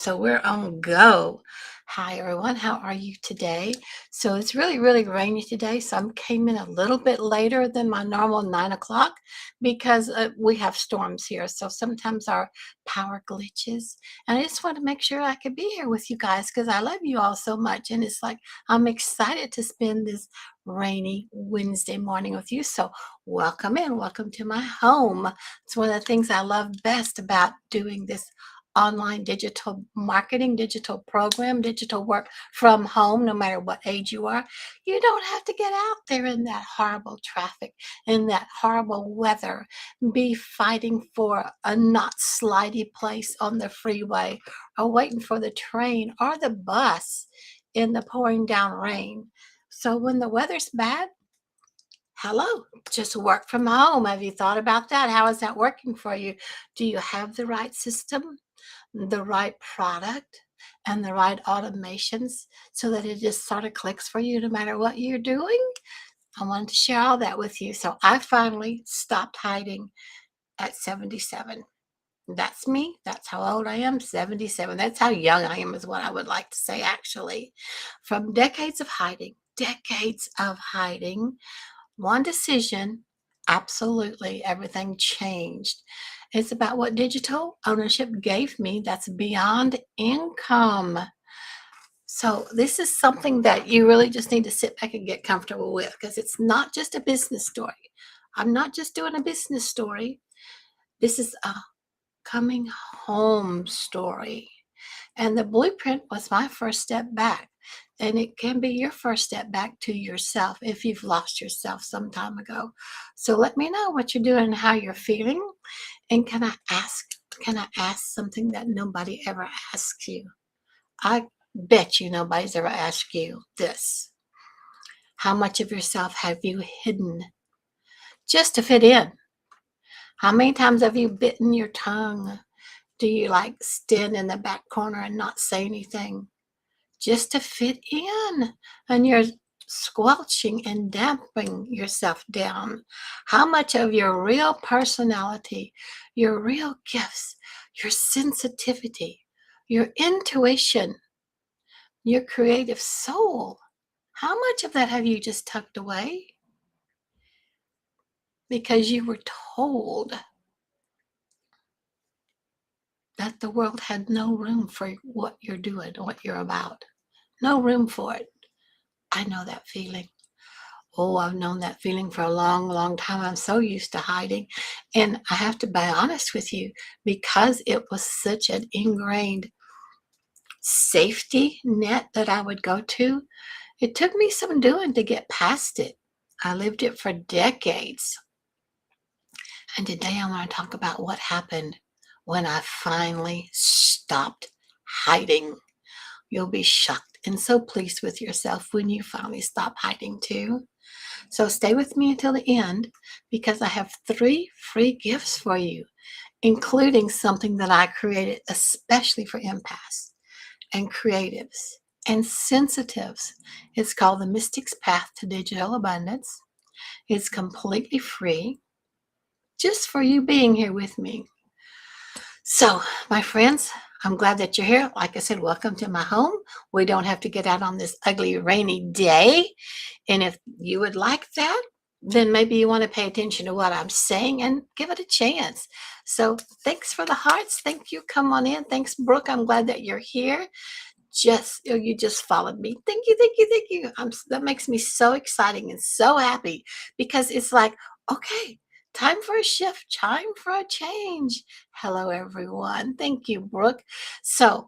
So we're on go. Hi everyone, how are you today? So it's really rainy today. So I came in a little bit later than my normal 9 o'clock because we have storms here. So sometimes our power glitches. And I just want to make sure I could be here with you guys because I love you all so much. And it's like I'm excited to spend this rainy Wednesday morning with you. So welcome in, welcome to my home. It's one of the things I love best about doing this online digital marketing, digital program, digital work from home, no matter what age you are. You don't have to get out there in that horrible traffic, in that horrible weather, be fighting for a not slidey place on the freeway, or waiting for the train or the bus in the pouring down rain. So when the weather's bad, hello, just work from home. Have you thought about that? How is that working for you? Do you have the right system, the right product, and the right automations so that it just sort of clicks for you no matter what you're doing? I wanted to share all that with you. So I finally stopped hiding at 77. That's me. That's how old I am, 77. That's how young I am, is what I would like to say, actually. From decades of hiding, one decision, absolutely everything changed. It's about what digital ownership gave me that's beyond income. So, this is something that you really just need to sit back and get comfortable with because it's not just a business story. I'm not just doing a business story. This is a coming home story. And the blueprint was my first step back. And it can be your first step back to yourself if you've lost yourself some time ago. So let me know what you're doing and how you're feeling. And can I ask something that nobody ever asks you? I bet you nobody's ever asked you this. How much of yourself have you hidden just to fit in? How many times have you bitten your tongue? Do you like stand in the back corner and not say anything just to fit in? And you're squelching and damping yourself down. How much of your real personality, your real gifts, your sensitivity, your intuition, your creative soul, how much of that have you just tucked away because you were told that the world had no room for what you're doing, what you're about? No room for it. I know that feeling. Oh, I've known that feeling for a long time. I'm so used to hiding. And I have to be honest with you, because it was such an ingrained safety net that I would go to, it took me some doing to get past it. I lived it for decades. And today I want to talk about what happened when I finally stopped hiding. You'll be shocked and so pleased with yourself when you finally stop hiding too. So stay with me until the end because I have 3 free gifts for you, including something that I created especially for empaths and creatives and sensitives. It's called the Mystic's Path to Digital Abundance. It's completely free just for you being here with me. So, my friends, I'm glad that you're here. Like I said, welcome to my home. We don't have to get out on this ugly rainy day. And if you would like that, then maybe you want to pay attention to what I'm saying and give it a chance. So, thanks for the hearts. Thank you. Come on in. Thanks, Brooke. I'm glad that you're here. You just followed me. Thank you. That makes me so exciting and so happy because it's like, okay, time for a shift, time for a change. Hello, everyone. Thank you, Brooke. So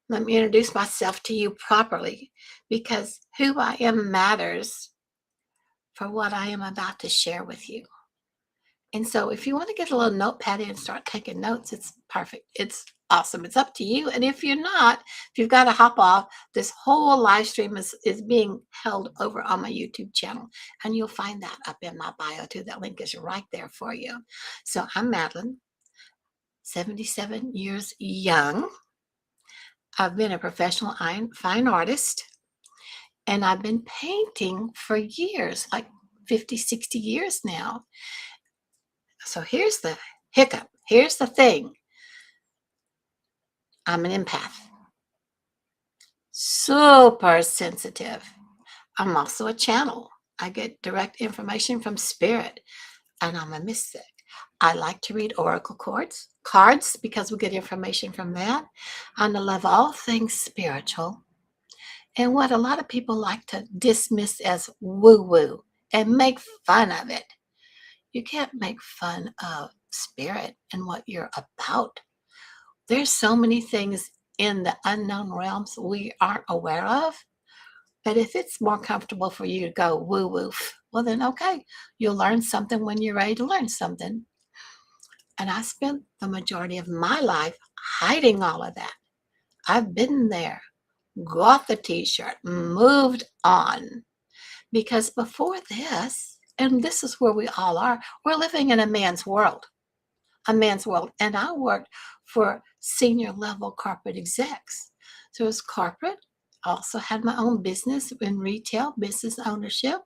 let me introduce myself to you properly because who I am matters for what I am about to share with you. And so if you want to get a little notepad in and start taking notes, it's perfect. It's awesome. It's up to you. And if you're not, if you've got to hop off, this whole live stream is being held over on my YouTube channel. And you'll find that up in my bio too. That link is right there for you. So I'm Madalyn, 77 years young. I've been a professional fine artist. And I've been painting for years, like 50, 60 years now. So here's the hiccup. Here's the thing. I'm an empath, super sensitive. I'm also a channel. I get direct information from spirit, and I'm a mystic. I like to read oracle cards because we get information from that. And I love all things spiritual. And what a lot of people like to dismiss as woo woo and make fun of it. You can't make fun of spirit and what you're about. There's so many things in the unknown realms we aren't aware of. But if it's more comfortable for you to go woo woo, well, then okay, you'll learn something when you're ready to learn something. And I spent the majority of my life hiding all of that. I've been there, got the t shirt, moved on. Because before this, and this is where we all are, we're living in a man's world, a man's world. And I worked for senior level corporate execs. So it was corporate. I also had my own business in retail, business ownership.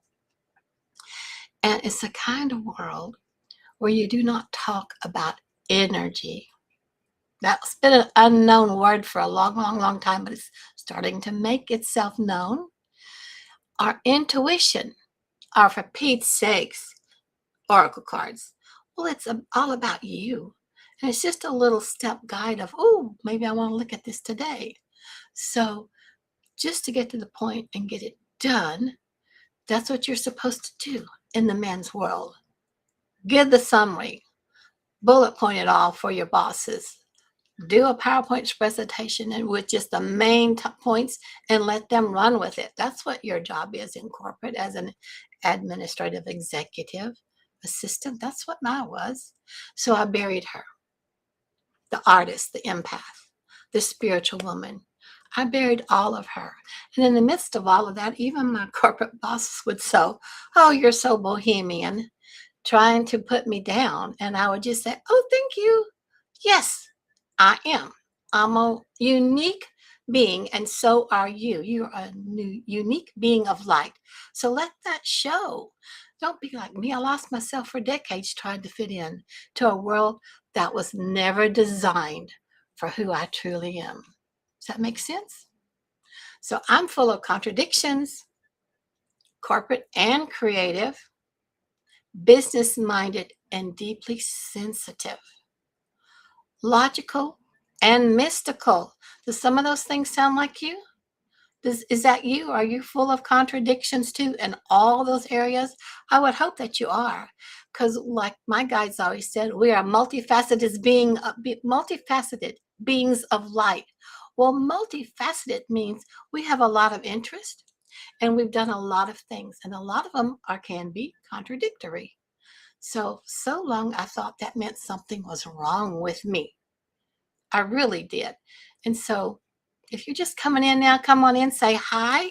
And it's a kind of world where you do not talk about energy. That's been an unknown word for a long, long, long time, but it's starting to make itself known. Our intuition are, for Pete's sakes, oracle cards. Well, it's all about you. And it's just a little step guide of, oh, maybe I want to look at this today. So just to get to the point and get it done, that's what you're supposed to do in the men's world. Give the summary, bullet point it all for your bosses. Do a PowerPoint presentation and with just the main points and let them run with it. That's what your job is in corporate as an administrative executive assistant. That's what I was. So I buried her, the artist, the empath, the spiritual woman. I buried all of her. And in the midst of all of that, even my corporate bosses would say, oh, you're so bohemian, trying to put me down. And I would just say, oh, thank you. Yes, I am. I'm a unique being, and so are you. You're a new, unique being of light. So let that show. Don't be like me. I lost myself for decades trying to fit in to a world that was never designed for who I truly am. Does that make sense? So I'm full of contradictions, corporate and creative, business minded, and deeply sensitive, logical and mystical. Does some of those things sound like you? Is that you? Are you full of contradictions too in all those areas? I would hope that you are, because like my guides always said, we are multifaceted beings of light. Well, multifaceted means we have a lot of interest and we've done a lot of things, and a lot of them can be contradictory. So long I thought that meant something was wrong with me. I really did. And so if you're just coming in now, come on in, say hi.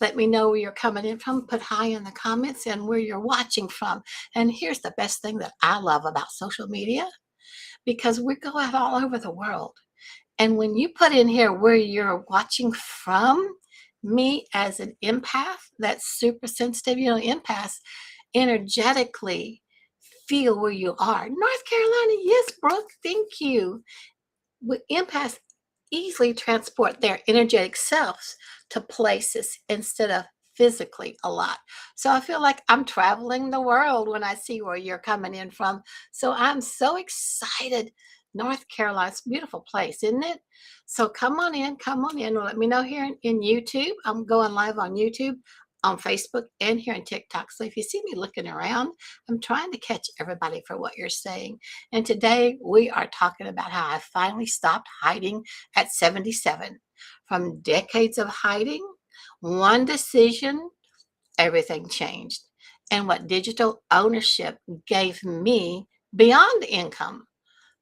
Let me know where you're coming in from. Put hi in the comments and where you're watching from. And here's the best thing that I love about social media, because we go out all over the world. And when you put in here where you're watching from, me as an empath, that's super sensitive, empaths energetically feel where you are. North Carolina, yes, Brooke, thank you. Empaths easily transport their energetic selves to places instead of physically a lot. So I feel like I'm traveling the world when I see where you're coming in from. So I'm so excited. North Carolina's a beautiful place, isn't it? So come on in, come on in. Let me know here in YouTube. I'm going live on YouTube, on Facebook, and here on TikTok. So if you see me looking around, I'm trying to catch everybody for what you're saying. And today we are talking about how I finally stopped hiding at 77. From decades of hiding, one decision, everything changed. And what digital ownership gave me beyond income.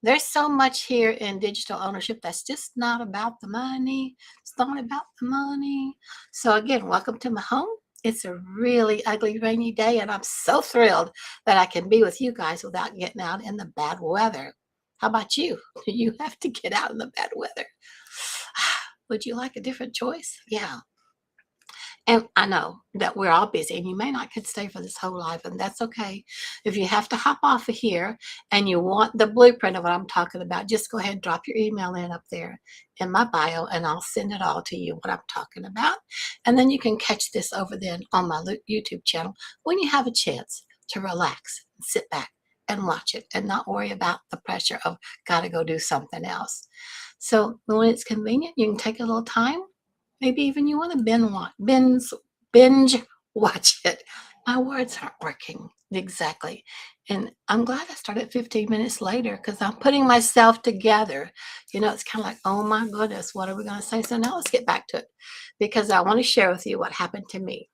There's so much here in digital ownership that's just not about the money. It's not about the money. So again, welcome to my home. It's a really ugly, rainy day, and I'm so thrilled that I can be with you guys without getting out in the bad weather. How about you? You have to get out in the bad weather. Would you like a different choice? Yeah. And I know that we're all busy and you may not could stay for this whole life, and that's okay. If you have to hop off of here and you want the blueprint of what I'm talking about, just go ahead and drop your email in up there in my bio and I'll send it all to you what I'm talking about. And then you can catch this over then on my YouTube channel when you have a chance to relax and sit back and watch it and not worry about the pressure of gotta go do something else. So when it's convenient, you can take a little time. Maybe even you want to binge watch it. My words aren't working exactly. And I'm glad I started 15 minutes later because I'm putting myself together. It's kind of like, oh my goodness, what are we going to say? So now let's get back to it because I want to share with you what happened to me.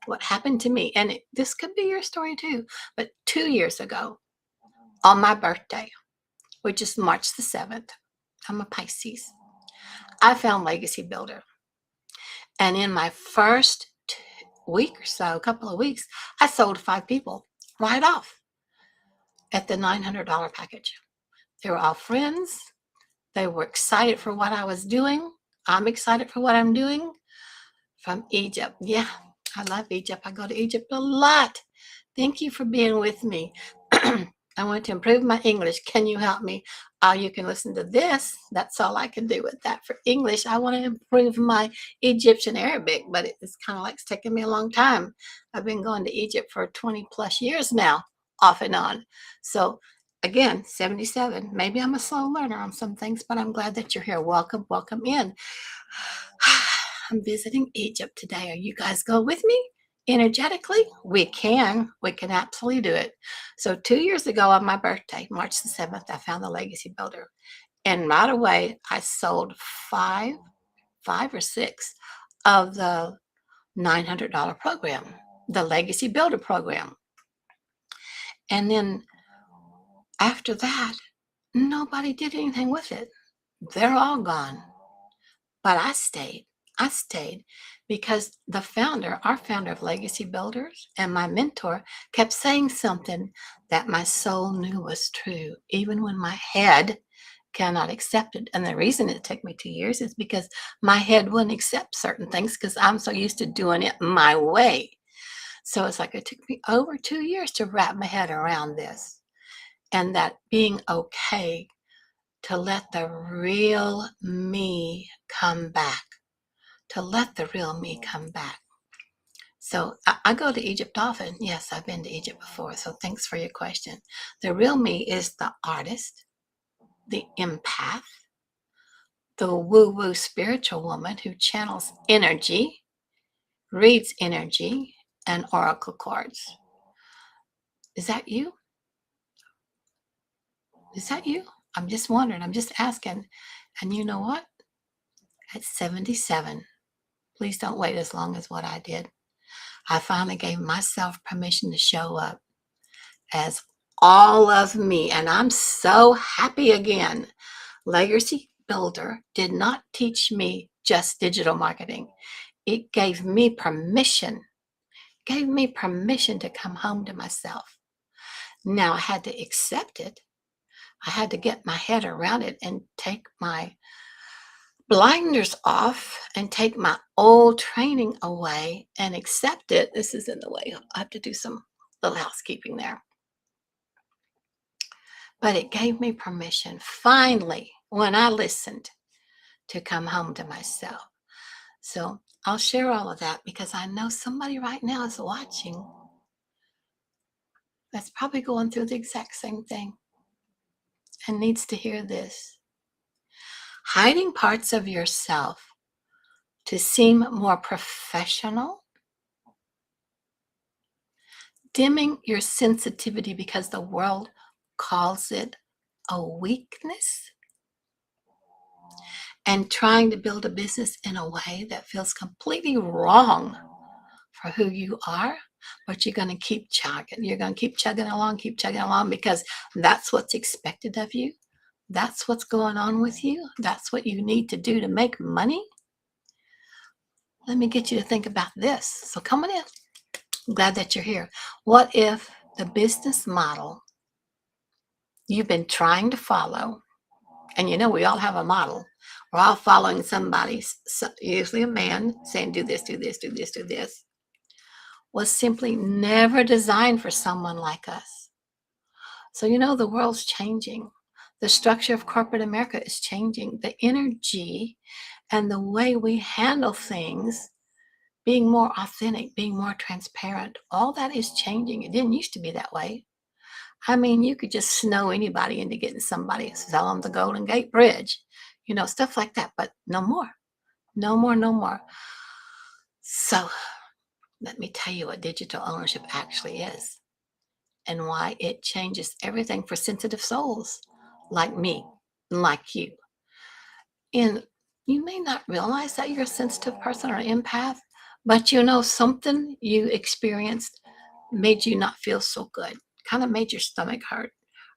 What happened to me. And this could be your story too. But 2 years ago, on my birthday, which is March the 7th, I'm a Pisces, I found Legacy Builder. And in my first week or so, a couple of weeks, I sold 5 people right off at the $900 package. They were all friends. They were excited for what I was doing. I'm excited for what I'm doing from Egypt. Yeah, I love Egypt. I go to Egypt a lot. Thank you for being with me. I want to improve my English. Can you help me? You can listen to this. That's all I can do with that for English. I want to improve my Egyptian Arabic, but it's kind of like it's taking me a long time. I've been going to Egypt for 20 plus years now, off and on. So again, 77. Maybe I'm a slow learner on some things, but I'm glad that you're here. Welcome, welcome in. I'm visiting Egypt today. Are you guys go with me? Energetically, we can absolutely do it. So 2 years ago on my birthday, March the 7th, I found the Legacy Builder. And right away, I sold five or six of the $900 program, the Legacy Builder program. And then after that, nobody did anything with it. They're all gone. But I stayed. I stayed because our founder of Legacy Builders and my mentor kept saying something that my soul knew was true, even when my head cannot accept it. And the reason it took me 2 years is because my head wouldn't accept certain things because I'm so used to doing it my way. So it's like it took me over 2 years to wrap my head around this and that being okay to let the real me come back. To let the real me come back. So I go to Egypt often. Yes, I've been to Egypt before. So thanks for your question. The real me is the artist, the empath, the woo-woo spiritual woman who channels energy, reads energy, and oracle cards. Is that you? Is that you? I'm just wondering. I'm just asking. And you know what? At 77, please don't wait as long as what I did. I finally gave myself permission to show up as all of me, and I'm so happy again. Legacy Builder did not teach me just digital marketing. It gave me permission to come home to myself. Now I had to accept it. I had to get my head around it and take my blinders off and take my old training away and accept it. This is in the way. I have to do some little housekeeping there. But it gave me permission, finally, when I listened, to come home to myself. So I'll share all of that because I know somebody right now is watching that's probably going through the exact same thing and needs to hear this. Hiding parts of yourself to seem more professional, dimming your sensitivity because the world calls it a weakness, and trying to build a business in a way that feels completely wrong for who you are, but you're going to keep chugging. You're going to keep chugging along because that's what's expected of you. That's what's going on with you. That's what you need to do to make money. Let me get you to think about this. So come on in. I'm glad that you're here. What if the business model you've been trying to follow, and we all have a model. We're all following somebody, usually a man, saying, do this, do this, do this, do this. Was simply never designed for someone like us. So, the world's changing. The structure of corporate America is changing. The energy and the way we handle things, being more authentic, being more transparent, all that is changing. It didn't used to be that way. I mean, you could just snow anybody into getting somebody, sell them the Golden Gate Bridge, stuff like that. But no more, no more, no more. So let me tell you what digital ownership actually is and why it changes everything for sensitive souls like me and like you. And you may not realize that you're a sensitive person or an empath, but something you experienced made you not feel so good, kind of made your stomach hurt,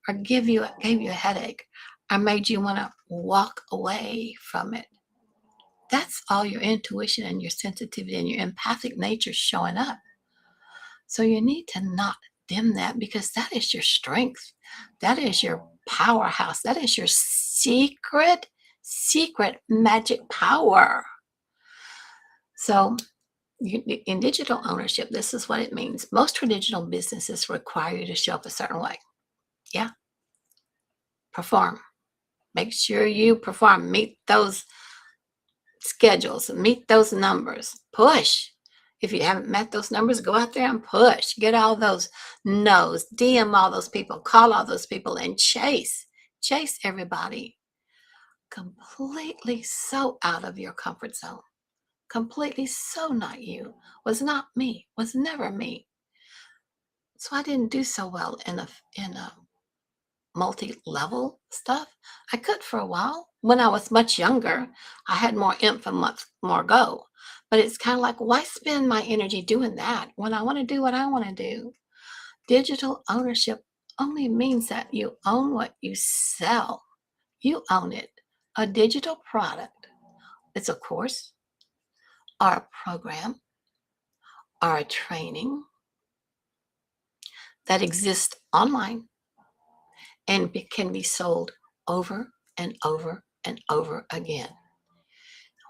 or gave you a headache, or made you want to walk away from it. That's all your intuition and your sensitivity and your empathic nature showing up. So you need to not dim that, because that is your strength. That is your powerhouse. That is your secret magic power. So in digital ownership, this is what it means. Most traditional businesses require you to show up a certain way. Yeah. Perform. Make sure you perform. Meet those schedules, meet those numbers. Push. If you haven't met those numbers, go out there and push. Get all those no's, DM all those people, call all those people, and chase everybody. Completely so out of your comfort zone. Completely so not you. Was not me. Was never me. So I didn't do so well in a multi-level stuff. I could for a while. When I was much younger, I had more info, and much more go. But it's kind of like, why spend my energy doing that when I want to do what I want to do? Digital ownership only means that you own what you sell. You own it. A digital product. It's a course or a program or a training that exists online and can be sold over and over and over again.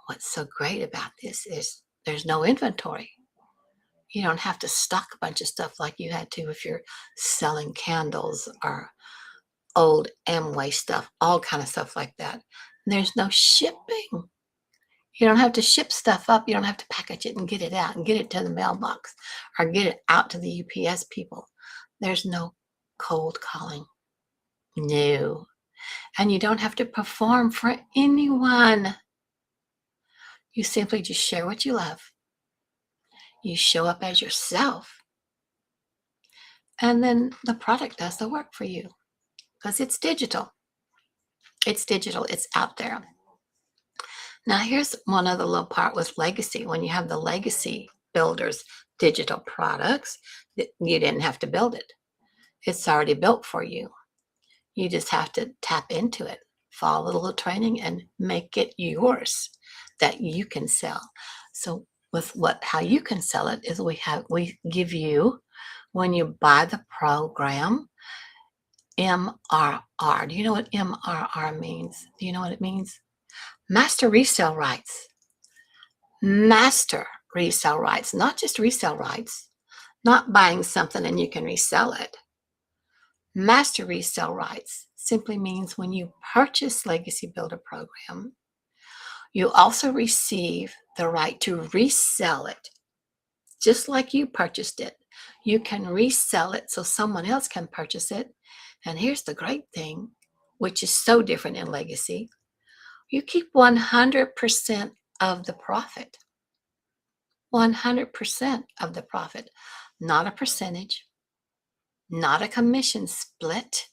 What's so great about this is there's no inventory. You don't have to stock a bunch of stuff like you had to if you're selling candles or old Amway stuff, all kind of stuff like that. There's no shipping. You don't have to ship stuff up. You don't have to package it and get it out and get it to the mailbox or get it out to the UPS people. There's no cold calling. No. And you don't have to perform for anyone. You simply just share what you love. You show up as yourself. And then the product does the work for you because it's digital. It's digital. It's out there. Now, here's one other little part with legacy. When you have the legacy builders digital products, you didn't have to build it. It's already built for you. You just have to tap into it, follow a little training, and make it yours that you can sell. So with how you can sell it is we give you, when you buy the program, MRR. Do you know what MRR means? Do you know what it means? Master resale rights. Master resale rights, not just resale rights, not buying something and you can resell it. Master resale rights simply means when you purchase Legacy Builder Program, you also receive the right to resell it, just like you purchased it. You can resell it so someone else can purchase it. And here's the great thing, which is so different in Legacy. You keep 100% of the profit. 100% of the profit, not a percentage, not a commission split,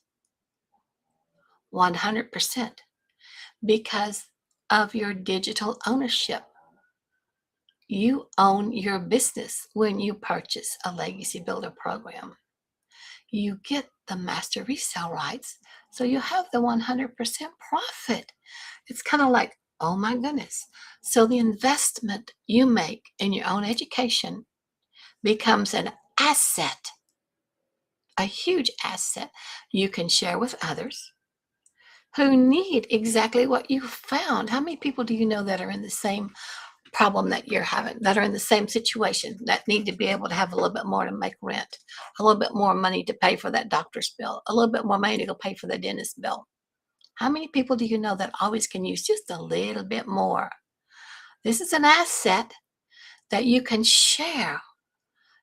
100%, because of your digital ownership. You own your business when you purchase a Legacy Builder program. You get the master resale rights, so you have the 100% profit. It's kind of like, oh my goodness. So the investment you make in your own education becomes an asset, a huge asset you can share with others who need exactly what you found. How many people do you know that are in the same problem that you're having, that are in the same situation, that need to be able to have a little bit more to make rent, a little bit more money to pay for that doctor's bill, a little bit more money to go pay for the dentist bill? How many people do you know that always can use just a little bit more? This is an asset that you can share,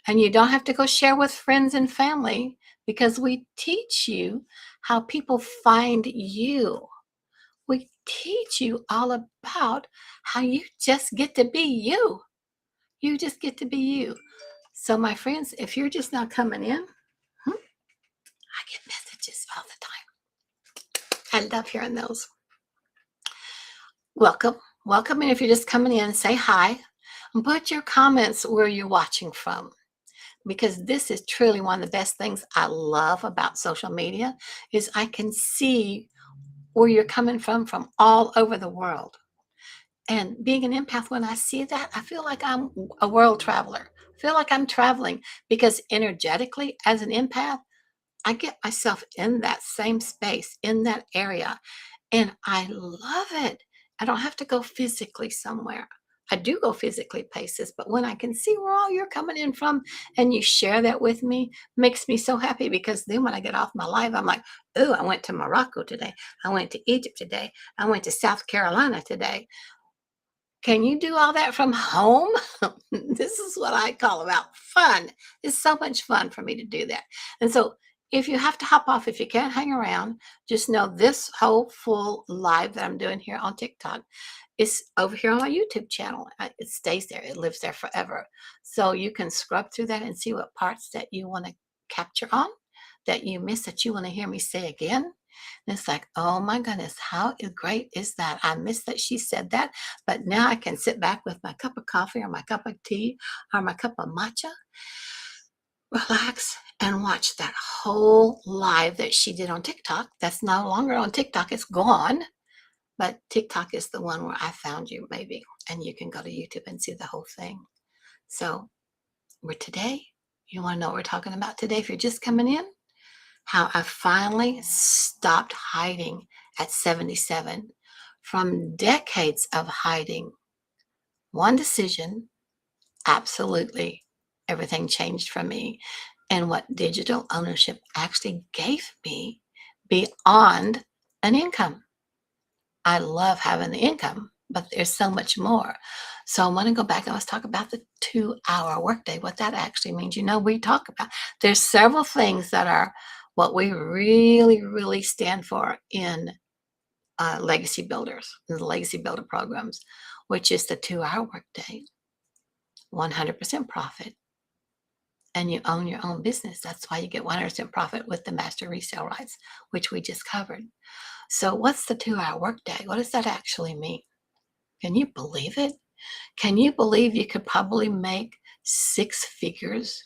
and you don't have to go share with friends and family, because we teach you how people find you. We teach you all about how you just get to be you. You just get to be you. So, my friends, if you're just now coming in, I get messages all the time. I love hearing those. Welcome. Welcome. And if you're just coming in, say hi and put your comments where you're watching from, because this is truly one of the best things I love about social media is I can see where you're coming from all over the world. And being an empath, when I see that, I feel like I'm a world traveler. I feel like I'm traveling, because energetically, as an empath, I get myself in that same space, in that area, and I love it. I don't have to go physically somewhere. I do go physically places, but when I can see where all you're coming in from and you share that with me, makes me so happy, because then when I get off my live, I'm like, oh, I went to Morocco today. I went to Egypt today. I went to South Carolina today. Can you do all that from home? This is what I call about fun. It's so much fun for me to do that. And so, if you have to hop off, if you can't hang around, just know this whole full live that I'm doing here on TikTok is over here on my YouTube channel. It stays there, it lives there forever. So you can scrub through that and see what parts that you want to capture on, that you miss, that you want to hear me say again. And it's like, oh my goodness, how great is that? I missed that she said that, but now I can sit back with my cup of coffee or my cup of tea or my cup of matcha, relax, and watch that whole live that she did on TikTok. That's no longer on TikTok, it's gone. But TikTok is the one where I found you, maybe. And you can go to YouTube and see the whole thing. So, we're today, you want to know what we're talking about today? If you're just coming in, how I finally stopped hiding at 77 from decades of hiding. One decision, absolutely everything changed for me, and what digital ownership actually gave me beyond an income. I love having the income, but there's so much more. So I want to go back and let's talk about the 2-hour workday, what that actually means. We talk about, there's several things that are what we really, really stand for in legacy builders, in the legacy builder programs, which is the 2-hour workday, 100% profit, and you own your own business. That's why you get 100% profit with the master resale rights, which we just covered. So what's the 2-hour workday? What does that actually mean? Can you believe it? Can you believe you could probably make 6 figures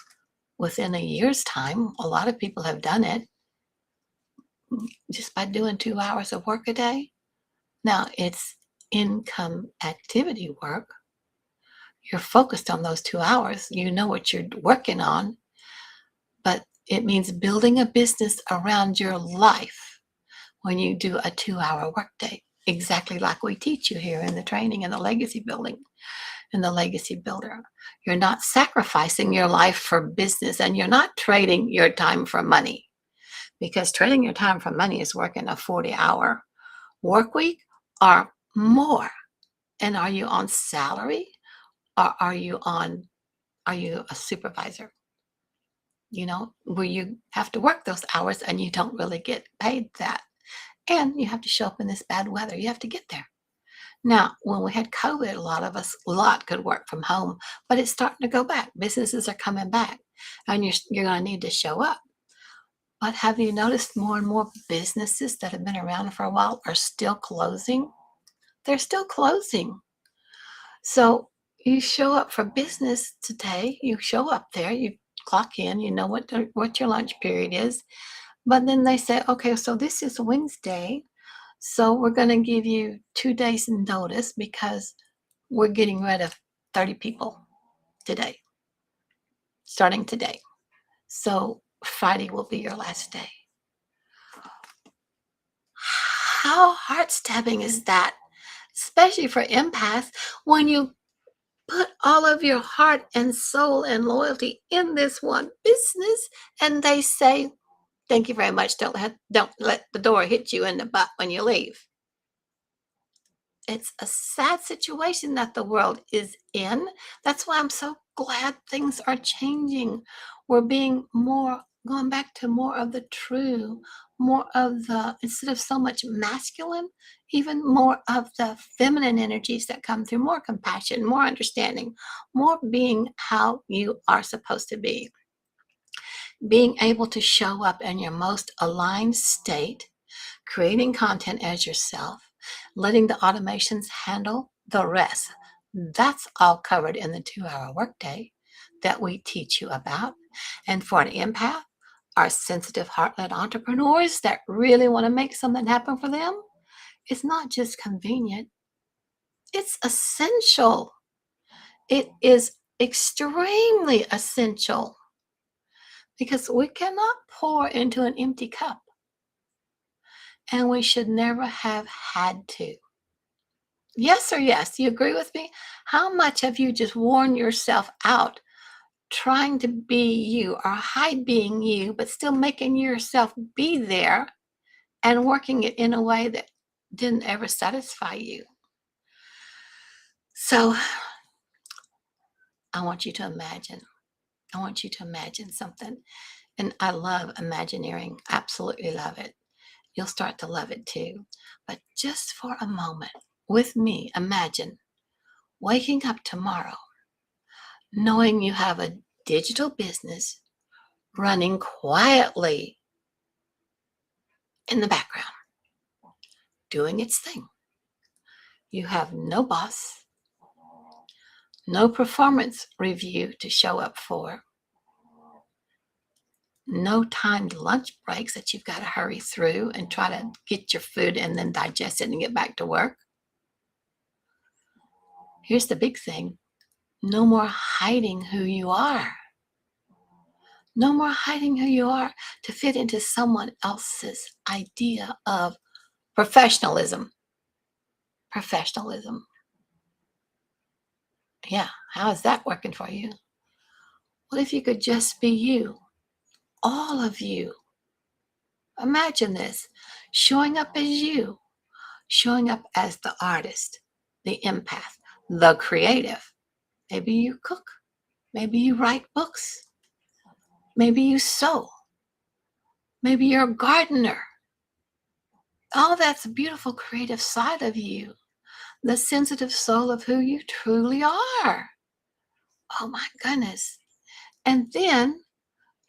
within a year's time? A lot of people have done it just by doing 2 hours of work a day. Now, it's income activity work. You're focused on those 2 hours. You know what you're working on, but it means building a business around your life when you do a 2-hour workday, exactly like we teach you here in the training in the legacy building. In the legacy builder, you're not sacrificing your life for business, and you're not trading your time for money, because trading your time for money is working a 40-hour work week or more. And are you on salary, or are you a supervisor? Where you have to work those hours and you don't really get paid that. And you have to show up in this bad weather. You have to get there. Now, when we had COVID, a lot could work from home, but it's starting to go back. Businesses are coming back, and you're going to need to show up. But have you noticed more and more businesses that have been around for a while are still closing? They're still closing. So you show up for business today, you show up there, you clock in, you know what your lunch period is. But then they say, okay, so this is Wednesday. So we're going to give you 2 days notice, because we're getting rid of 30 people today, starting today. So Friday will be your last day. How heart stabbing is that? Especially for empaths, when you put all of your heart and soul and loyalty in this one business, and they say, "Thank you very much. Don't let the door hit you in the butt when you leave." It's a sad situation that the world is in. That's why I'm so glad things are changing. We're being more going back to more of the true, more of the instead of so much masculine, even more of the feminine energies that come through, more compassion, more understanding, more being how you are supposed to be. Being able to show up in your most aligned state, creating content as yourself, letting the automations handle the rest. That's all covered in the 2 hour workday that we teach you about. And for an empath, our sensitive, heart led entrepreneurs that really want to make something happen for them, it's not just convenient, it's essential. It is extremely essential because we cannot pour into an empty cup, and we should never have had to. Yes or yes? You agree with me? How much have you just worn yourself out trying to be you or hide being you, but still making yourself be there and working it in a way that didn't ever satisfy you? So I want you to imagine. I want you to imagine something. And I love imagineering, absolutely love it. You'll start to love it too. But just for a moment, with me, imagine waking up tomorrow knowing you have a digital business running quietly in the background, doing its thing. You have no boss, no performance review to show up for, no timed lunch breaks that you've got to hurry through and try to get your food and then digest it and get back to work. Here's the big thing: no more hiding who you are. No more hiding who you are to fit into someone else's idea of professionalism. Professionalism. Yeah, how is that working for you? What if you could just be you? All of you. Imagine this: showing up as you, showing up as the artist, the empath, the creative. Maybe you cook, maybe you write books, maybe you sew, maybe you're a gardener. All that's a beautiful creative side of you, the sensitive soul of who you truly are. Oh my goodness. And then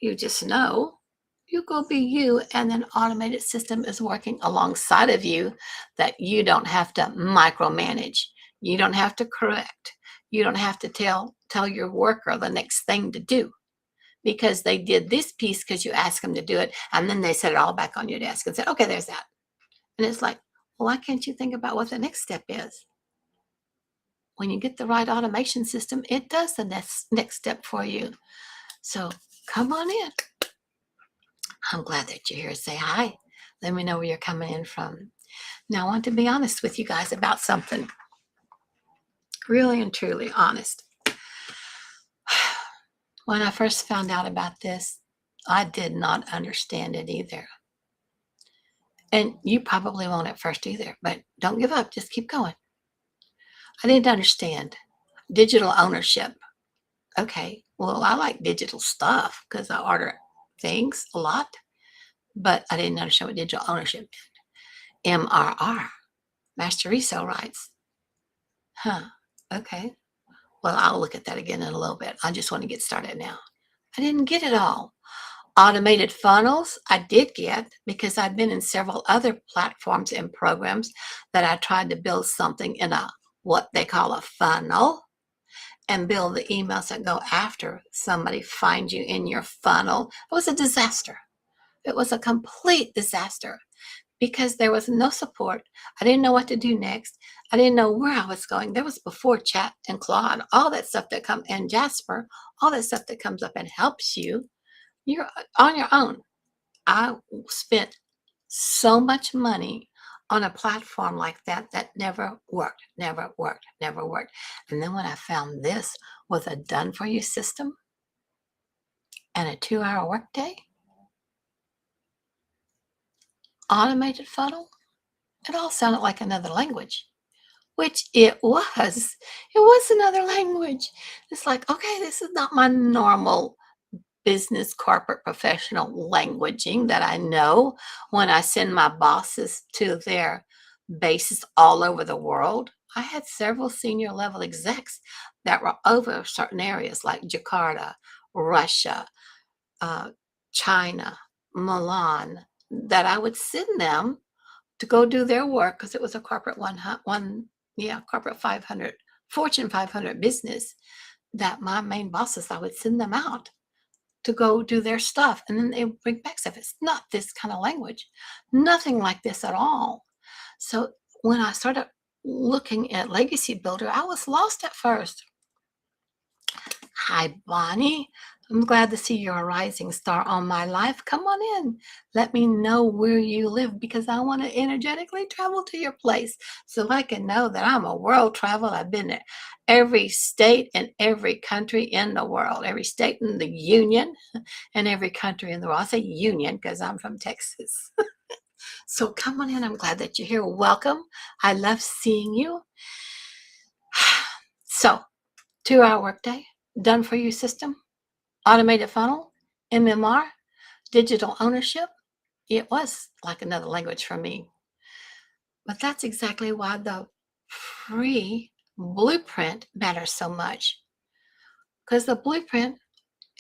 you just know you go be you, and an automated system is working alongside of you that you don't have to micromanage. You don't have to correct. You don't have to tell your worker the next thing to do because they did this piece because you asked them to do it, and then they set it all back on your desk and said, "Okay, there's that." And it's like, well, why can't you think about what the next step is? When you get the right automation system, it does the next step for you. So come on in. I'm glad that you're here. Say hi. Let me know where you're coming in from. Now, I want to be honest with you guys about something. Really and truly honest. When I first found out about this, I did not understand it either. And you probably won't at first either, but don't give up. Just keep going. I didn't understand digital ownership. Okay, well, I like digital stuff because I order things a lot, but I didn't understand what digital ownership did. MRR, master resale rights. Huh, okay. Well, I'll look at that again in a little bit. I just want to get started now. I didn't get it all. Automated funnels, I did get because I've been in several other platforms and programs that I tried to build something in a what they call a funnel and build the emails that go after somebody finds you in your funnel. It was a disaster. It was a complete disaster because there was no support. I didn't know what to do next. I didn't know where I was going. There was before chat and Claude, all that stuff that comes, and Jasper, all that stuff that comes up and helps you. You're on your own. I spent so much money on a platform like that that never worked, never worked, never worked. And then when I found this with a done for you system and a 2-hour workday, automated funnel, it all sounded like another language, which it was. It was another language. It's like, okay, this is not my normal business, corporate, professional languaging that I know when I send my bosses to their bases all over the world. I had several senior level execs that were over certain areas like Jakarta, Russia, uh, China, Milan, that I would send them to go do their work because it was a corporate corporate 500, Fortune 500 business that my main bosses, I would send them out to go do their stuff. And then they bring back stuff. It's not this kind of language, nothing like this at all. So when I started looking at Legacy Builder, I was lost at first. Hi, Bonnie. I'm glad to see you're a rising star on my life. Come on in. Let me know where you live because I want to energetically travel to your place so I can know that I'm a world traveler. I've been to every state and every country in the world, every state in the union and every country in the world. I say union because I'm from Texas. So come on in. I'm glad that you're here. Welcome. I love seeing you. So, 2-hour workday, done for you system, automated funnel, MMR, digital ownership. It was like another language for me. But that's exactly why the free blueprint matters so much. Because the blueprint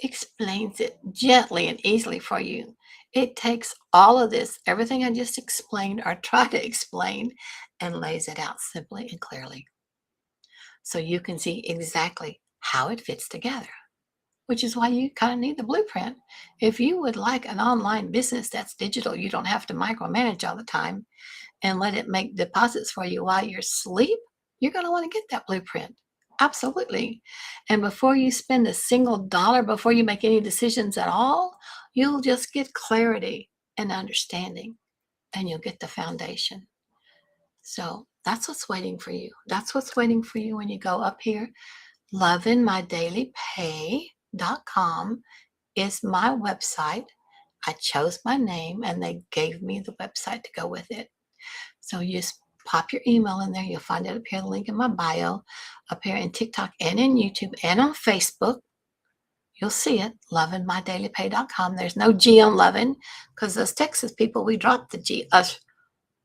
explains it gently and easily for you. It takes all of this, everything I just explained or tried to explain, and lays it out simply and clearly. So you can see exactly how it fits together, which is why you kind of need the blueprint. If you would like an online business that's digital, you don't have to micromanage all the time and let it make deposits for you while you're asleep, you're going to want to get that blueprint. Absolutely. And before you spend a single dollar, before you make any decisions at all, you'll just get clarity and understanding and you'll get the foundation. So that's what's waiting for you. That's what's waiting for you when you go up here. Lovinmydailypay.com is my website. I chose my name and they gave me the website to go with it. So you just pop your email in there. You'll find it up here, the link in my bio, up here in TikTok and in YouTube and on Facebook. You'll see it, lovinmydailypay.com. There's no G on lovin' because us Texas people, we dropped the G. Us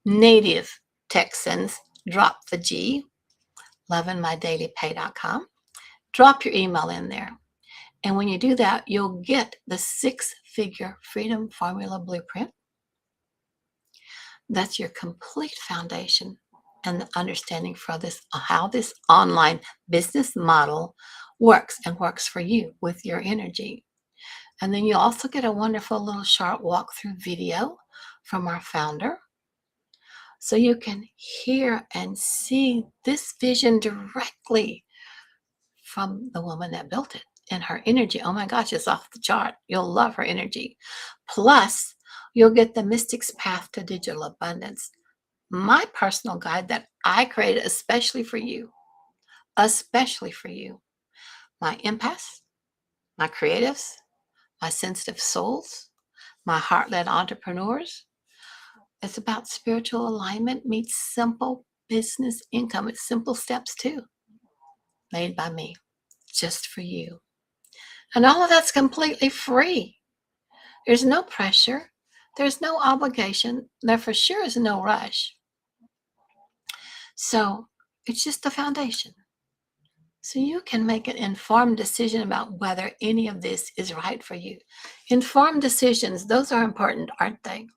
native Texans dropped the G, lovinmydailypay.com. Drop your email in there. And when you do that, you'll get the 6-figure freedom formula blueprint. That's your complete foundation and the understanding for this, how this online business model works and works for you with your energy. And then you also get a wonderful little short walkthrough video from our founder. So you can hear and see this vision directly from the woman that built it and her energy. Oh my gosh, it's off the chart. You'll love her energy. Plus, you'll get the Mystic's Path to Digital Abundance, my personal guide that I created especially for you, my empaths, my creatives, my sensitive souls, my heart-led entrepreneurs. It's about spiritual alignment meets simple business income. It's simple steps too, made by me, just for you. And all of that's completely free. There's no pressure. There's no obligation. There for sure is no rush. So it's just the foundation. So you can make an informed decision about whether any of this is right for you. Informed decisions, those are important, aren't they?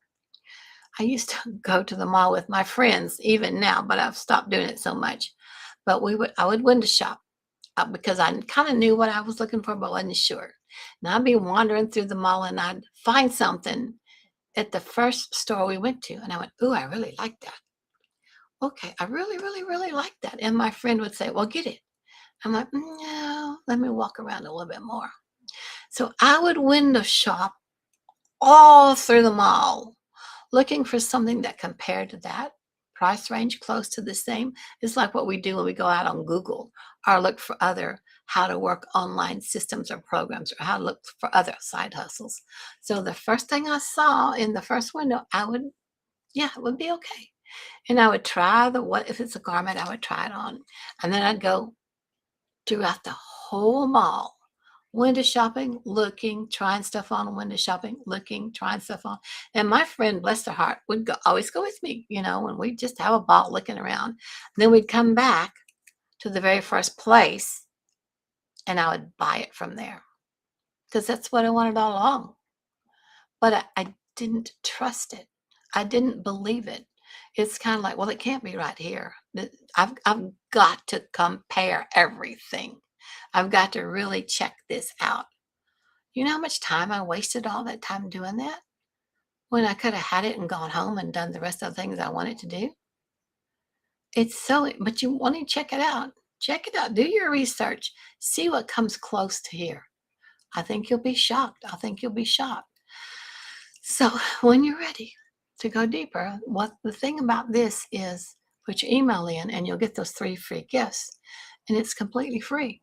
I used to go to the mall with my friends, even now, but I've stopped doing it so much. But I would window shop because I kind of knew what I was looking for, but wasn't sure. And I'd be wandering through the mall and I'd find something at the first store we went to. And I went, ooh, I really like that. Okay, I really, really, really like that. And my friend would say, well, get it. I'm like, no, let me walk around a little bit more. So I would window shop all through the mall looking for something that compared to that. price range close to the same. It's like what we do when we go out on Google or look for other how to work online systems or programs or how to look for other side hustles. So the first thing I saw in the first window, yeah, it would be okay. And I would try what if it's a garment, I would try it on. And then I'd go throughout the whole mall, window shopping, looking, trying stuff on, window shopping, looking, trying stuff on. And my friend, bless her heart, would always go with me, and we'd just have a ball looking around. Then we'd come back to the very first place and I would buy it from there because that's what I wanted all along. But I didn't trust it. I didn't believe it. It's kind of like, well, it can't be right here. I've got to compare everything. I've got to really check this out. You know how much time I wasted all that time doing that when I could have had it and gone home and done the rest of the things I wanted to do? It's so, but you want to check it out. Check it out. Do your research. See what comes close to here. I think you'll be shocked. I think you'll be shocked. So when you're ready to go deeper, what the thing about this is put your email in and you'll get those 3 free gifts. And it's completely free.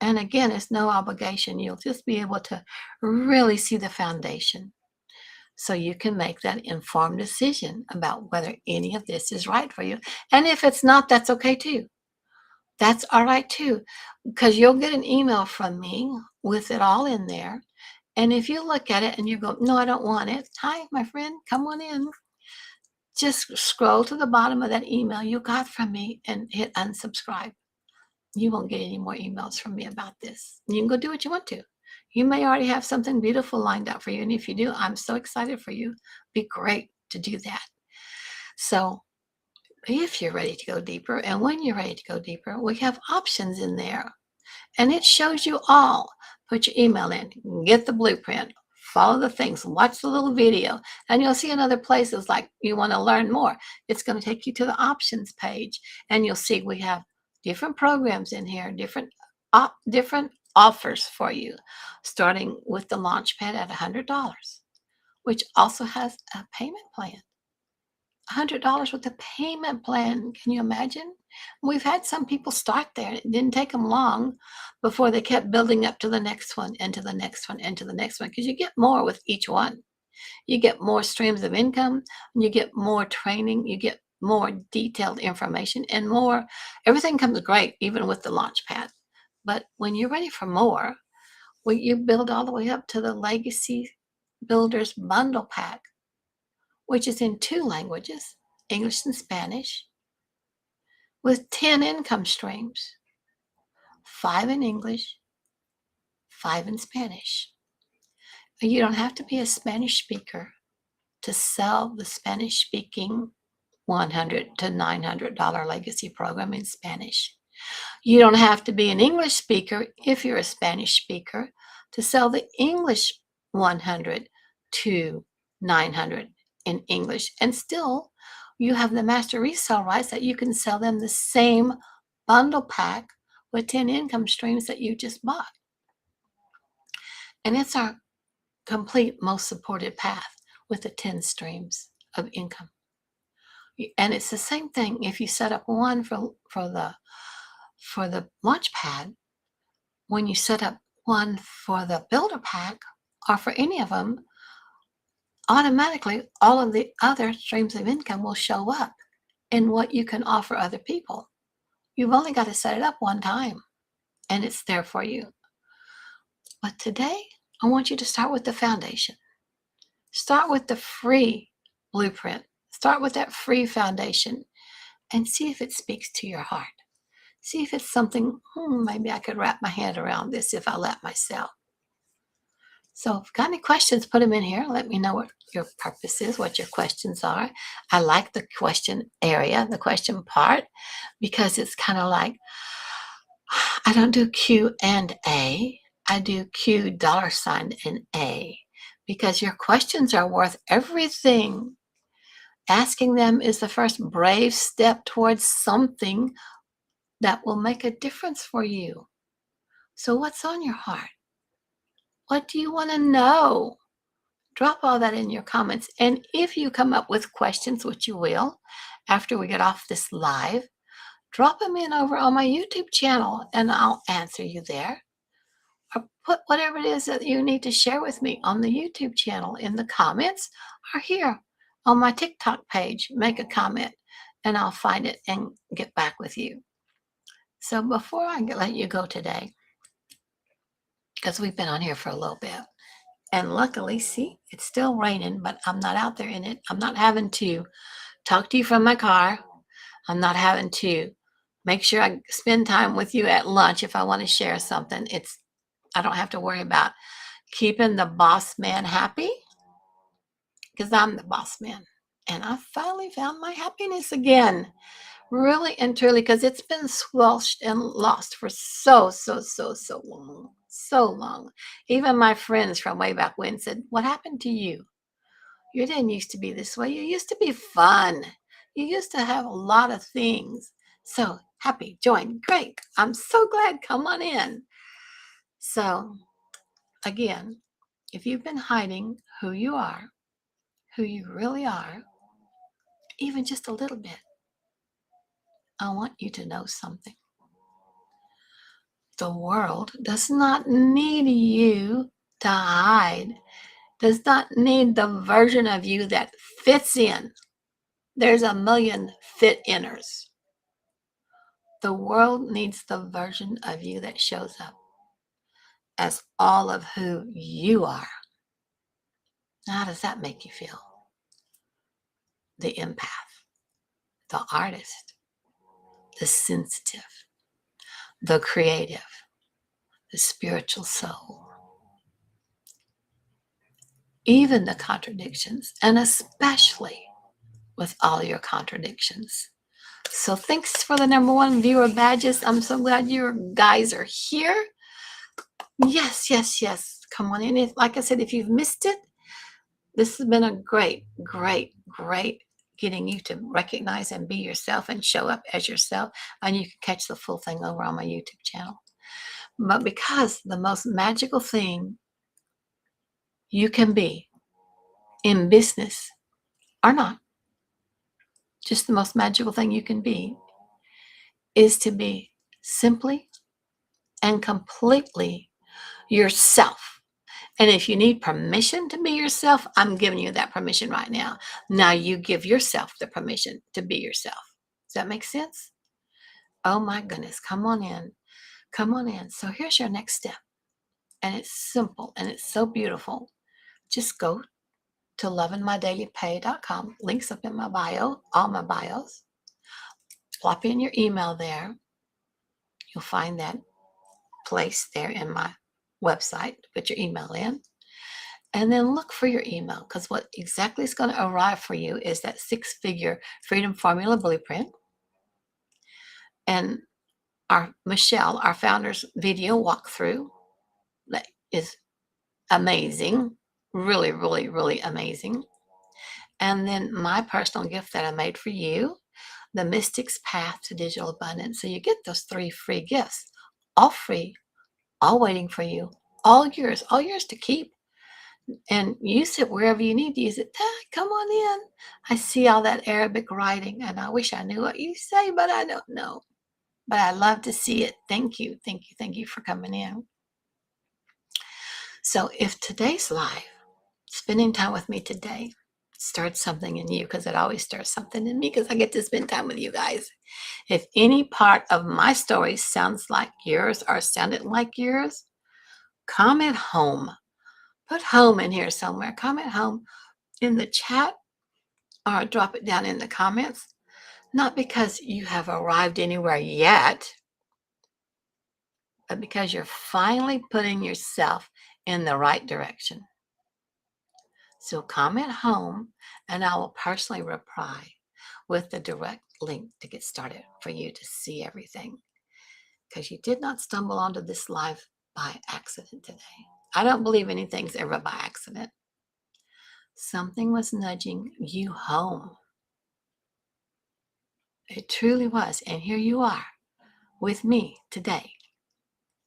And again, it's no obligation. You'll just be able to really see the foundation so you can make that informed decision about whether any of this is right for you. And if it's not, that's okay too. That's all right too, because you'll get an email from me with it all in there. And if you look at it and you go, no, I don't want it. Hi, my friend, come on in. Just scroll to the bottom of that email you got from me and hit unsubscribe. You won't get any more emails from me about this. You can go do what you want to. You may already have something beautiful lined up for you. And if you do, I'm so excited for you. Be great to do that. So if you're ready to go deeper, and when you're ready to go deeper, we have options in there. And it shows you all. Put your email in, get the blueprint, follow the things, watch the little video, and you'll see in other places like you want to learn more. It's going to take you to the options page, and you'll see we have different programs in here, different offers for you, starting with the Launchpad at $100, which also has a payment plan. $100 with a payment plan. Can you imagine? We've had some people start there. It didn't take them long before they kept building up to the next one and to the next one and to the next one, because you get more with each one. You get more streams of income, you get more training, you get more detailed information, and more. Everything comes great, even with the Launchpad. But when you're ready for more, you build all the way up to the Legacy Builders Bundle Pack, which is in 2 languages, English and Spanish, with 10 income streams, 5 in English, 5 in Spanish. You don't have to be a Spanish speaker to sell the Spanish-speaking $100 to $900 legacy program in Spanish. You don't have to be an English speaker if you're a Spanish speaker to sell the English $100 to $900 in English. And still, you have the master resale rights that you can sell them the same bundle pack with 10 income streams that you just bought. And it's our complete, most supported path with the 10 streams of income. And it's the same thing if you set up one for the Launchpad. When you set up one for the Builder Pack or for any of them, automatically all of the other streams of income will show up in what you can offer other people. You've only got to set it up one time and it's there for you. But today, I want you to start with the foundation. Start with the free blueprint. Start with that free foundation and see if it speaks to your heart. See if it's something, maybe I could wrap my head around this if I let myself. So if you've got any questions, put them in here. Let me know what your purpose is, what your questions are. I like the question area, the question part, because it's kind of like, I don't do Q and A. I do Q $ and A, because your questions are worth everything. Asking them is the first brave step towards something that will make a difference for you. So what's on your heart? What do you want to know? Drop all that in your comments. And if you come up with questions, which you will, after we get off this live, drop them in over on my YouTube channel and I'll answer you there. Or put whatever it is that you need to share with me on the YouTube channel in the comments or here on my TikTok page. Make a comment and I'll find it and get back with you. So before I let you go today, because we've been on here for a little bit, and luckily, see, it's still raining, but I'm not out there in it. I'm not having to talk to you from my car. I'm not having to make sure I spend time with you at lunch if I want to share something. I don't have to worry about keeping the boss man happy because I'm the boss man. And I finally found my happiness again. Really and truly, because it's been squelched and lost for so long. So long. Even my friends from way back when said, "What happened to you? You didn't used to be this way. You used to be fun. You used to have a lot of things." So happy, join, great. I'm so glad. Come on in. So, again, if you've been hiding who you really are, even just a little bit, I want you to know something. The world does not need you to hide, does not need the version of you that fits in. There's a million fit inners. The world needs the version of you that shows up as all of who you are. Now, how does that make you feel? The empath, the artist, the sensitive, the creative, the spiritual soul, even the contradictions, and especially with all your contradictions. So thanks for the #1 viewer badges. I'm so glad you guys are here. Yes. Come on in. Like I said, if you've missed it, this has been a great getting you to recognize and be yourself and show up as yourself. And you can catch the full thing over on my YouTube channel. But because the most magical thing you can be in business or not, just the most magical thing you can be is to be simply and completely yourself. And if you need permission to be yourself, I'm giving you that permission right now. Now you give yourself the permission to be yourself. Does that make sense? Oh my goodness. Come on in. Come on in. So here's your next step. And it's simple and it's so beautiful. Just go to lovingmydailypay.com. Links up in my bio, all my bios. Plop in your email there. You'll find that place there in my website. Put your email in. And then look for your email, because what exactly is going to arrive for you is that 6-figure freedom formula blueprint. And Michelle, our founder's video walkthrough, that is amazing. Really amazing. And then my personal gift that I made for you, the Mystic's Path to Digital Abundance. So you get those 3 free gifts, all free, all waiting for you, all yours to keep. And use it wherever you need to use it. Come on in. I see all that Arabic writing, and I wish I knew what you say, but I don't know. But I love to see it. Thank you for coming in. So if today's live, spending time with me today, starts something in you, because it always starts something in me, because I get to spend time with you guys. If any part of my story sounds like yours or sounded like yours, comment home. Put home in here somewhere. Comment home in the chat or drop it down in the comments. Not because you have arrived anywhere yet, but because you're finally putting yourself in the right direction. So comment home and I will personally reply with the direct link to get started for you to see everything. Because you did not stumble onto this live by accident today. I don't believe anything's ever by accident. Something was nudging you home. It truly was. And here you are with me today.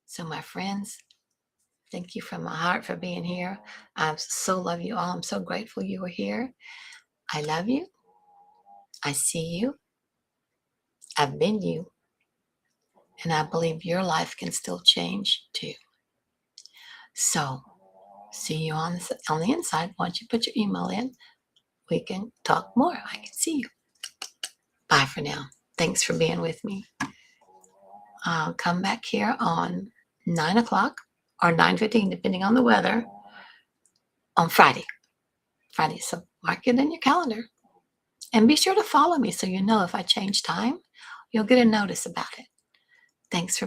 So my friends, thank you from my heart for being here. I so love you all. I'm so grateful you were here. I love you. I see you. I've been you. And I believe your life can still change too. So, see you on the inside. Once you put your email in, we can talk more. I can see you. Bye for now. Thanks for being with me. I'll come back here on 9 o'clock or 9:15, depending on the weather, on Friday. Friday. So mark it in your calendar. And be sure to follow me so you know if I change time, you'll get a notice about it. Thanks for being